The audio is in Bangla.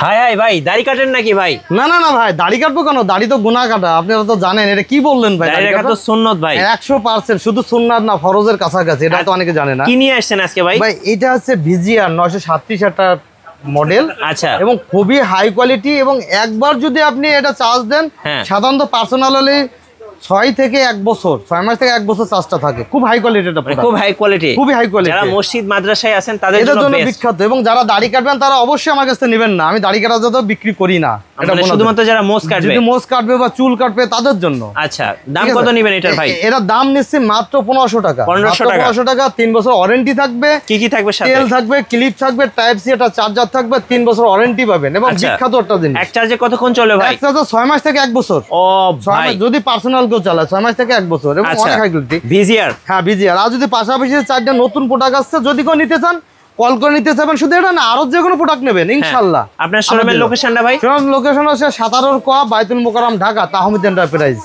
হাই হাই ভাই, দাড়ি কাটেন নাকি ভাই? না না না ভাই, দাড়ি কাটবো কেন? দাড়ি তো গুনাহ কাটা, আপনারা তো জানেন। এটা কি বললেন ভাই? দাড়ি কাটা তো সুন্নত ভাই। 100% শুধু সুন্নাত না, ফরজের কাছাকাছি। এটা তো অনেকে জানে না। কি নিয়ে আসছেন আজকে ভাই? ভাই এটা হচ্ছে ভিজিআর 937 একটা মডেল। আচ্ছা, এবং খুবই হাই কোয়ালিটি। এবং একবার যদি আপনি এটা চার্জ দেন, সাধারণত পার্সোনাল হলে 6 থেকে 1 বছর, 6 মাস থেকে 1 বছর চার্জটা থাকে। খুব হাই কোয়ালিটি, এটা খুব হাই কোয়ালিটি, খুবই হাই কোয়ালিটি। যারা মসজিদ মাদ্রাসায় আছেন তাদের জন্য বিখ্যাত। এবং যারা দাড়ি কাটবেন তারা অবশ্যই আমার কাছে নেবেন না। আমি দাড়ি কাটা যত বিক্রি করি না, এটা শুধুমাত্র যারা মোজ কাটবে, যদি মোজ কাটবে বা চুল কাটবে তাদের জন্য। আচ্ছা, দাম কত নেবেন এটার ভাই? এরা দাম নিচ্ছে মাত্র 1500 টাকা। 1500 টাকা। 3 বছর ওয়ারেন্টি থাকবে। কি কি থাকবে সাথে? তেল থাকবে, ক্লিপ থাকবে, টাইপ সি একটা চার্জার থাকবে। 3 বছর ওয়ারেন্টি পাবেন। এবং বিখ্যাত একটা জিনিস। এক চার্জে কতক্ষণ চলে ভাই? এক চার্জে 6 মাস থেকে 1 বছর। ও ভাই, যদি পার্সোনাল কেউ চালায় 6 মাস থেকে 1 বছর। এবং অনেক হাই কোয়ালিটি ভিজিআর। হ্যাঁ, ভিজিআর। আর যদি পাশাপাশি 4টা নতুন প্রোডাক্ট আসছে, যদি কেউ নিতে চান কল করে নিতে চাবেন। শুধু এটা না, আরো যে কোনো প্রোডাক্ট নেবেন ইনশাআল্লাহ। আপনার শোরুমের লোকেশনটা ভাই? শোরুম লোকেশন হচ্ছে 17 ক বাইতুল মোকাররম, ঢাকা, তাহমিদ এন্টারপ্রাইজ।